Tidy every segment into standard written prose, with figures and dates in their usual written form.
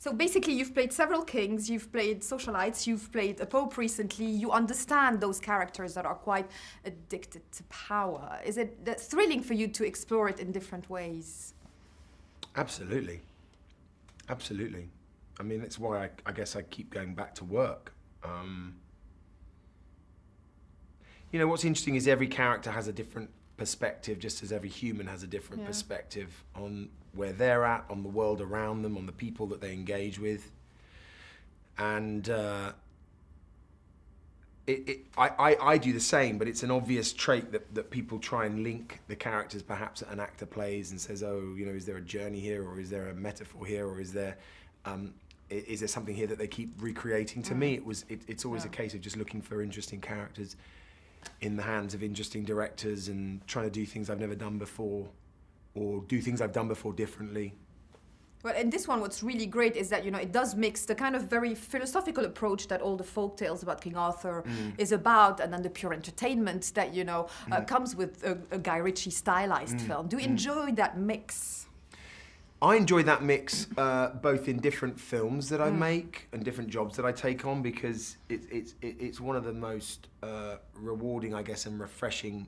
So basically, you've played several kings, you've played socialites, you've played a pope recently. You understand those characters that are quite addicted to power. Is it thrilling for you to explore it in different ways? Absolutely. Absolutely. I mean, that's why I guess I keep going back to work. You know, what's interesting is every character has a different perspective, just as every human has a different perspective on where they're at, on the world around them, on the people that they engage with. And I do the same, but it's an obvious trait that people try and link the characters perhaps that an actor plays and says, oh, you know, is there a journey here, or is there a metaphor here, or is there something here that they keep recreating? To me, it's always a case of just looking for interesting characters in the hands of interesting directors and trying to do things I've never done before, or do things I've done before differently. Well, and this one, what's really great is that, you know, it does mix the kind of very philosophical approach that all the folk tales about King Arthur is about, and then the pure entertainment that, you know, comes with a Guy Ritchie stylized film. Do you enjoy that mix? I enjoy that mix both in different films that I make and different jobs that I take on, because it's one of the most rewarding, I guess, and refreshing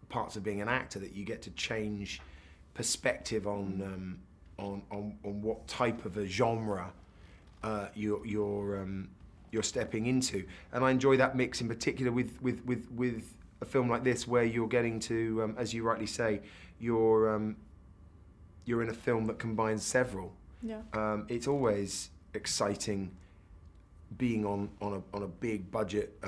parts of being an actor, that you get to change perspective on what type of a genre you're stepping into. And I enjoy that mix in particular with a film like this, where you're getting to, as you rightly say, you're in a film that combines several. Yeah. It's always exciting being on a big budget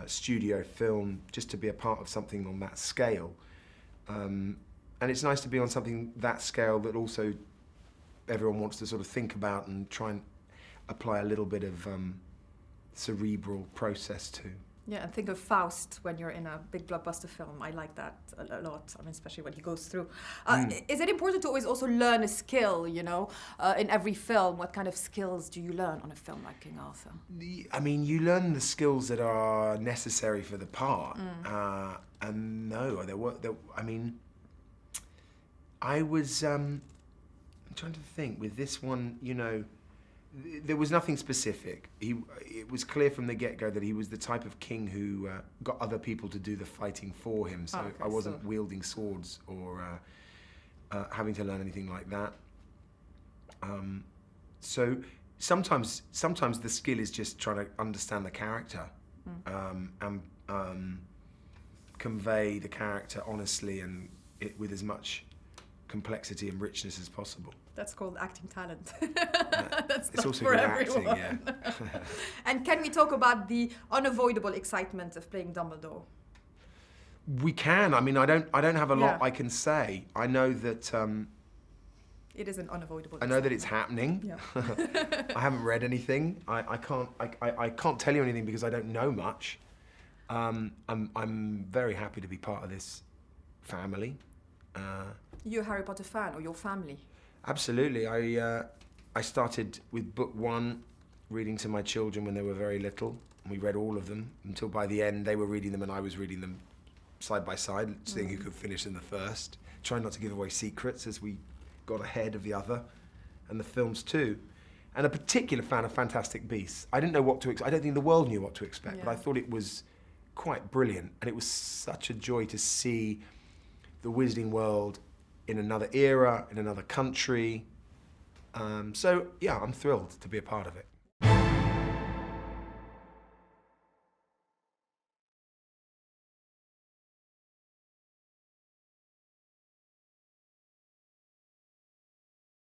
studio film, just to be a part of something on that scale. And it's nice to be on something that scale that also everyone wants to sort of think about and try and apply a little bit of cerebral process to. Yeah, and think of Faust when you're in a big blockbuster film. I like that a lot, I mean, especially when he goes through. Is it important to always also learn a skill, you know, in every film? What kind of skills do you learn on a film like King Arthur? I mean, you learn the skills that are necessary for the part. And no, I was I'm trying to think with this one, you know, there was nothing specific. It was clear from the get-go that he was the type of king who got other people to do the fighting for him. So I wasn't wielding swords or having to learn anything like that. So sometimes the skill is just trying to understand the character and convey the character honestly and with as much complexity and richness as possible. That's called acting talent. That's it's also for good everyone. Acting, yeah. And can we talk about the unavoidable excitement of playing Dumbledore? We can. I mean, I don't have a lot I can say. I know that it is an unavoidable. I know that it's happening. Yeah. I haven't read anything. I can't tell you anything because I don't know much. I'm very happy to be part of this family. You're a Harry Potter fan, or your family? Absolutely. I started with book 1, reading to my children when they were very little. And we read all of them until by the end they were reading them and I was reading them side by side, seeing who could finish them the first. Trying not to give away secrets as we got ahead of the other, and the films too. And a particular fan of Fantastic Beasts. I didn't know what to expect. I don't think the world knew what to expect, but I thought it was quite brilliant. And it was such a joy to see the Wizarding World in another era, in another country. So yeah, I'm thrilled to be a part of it.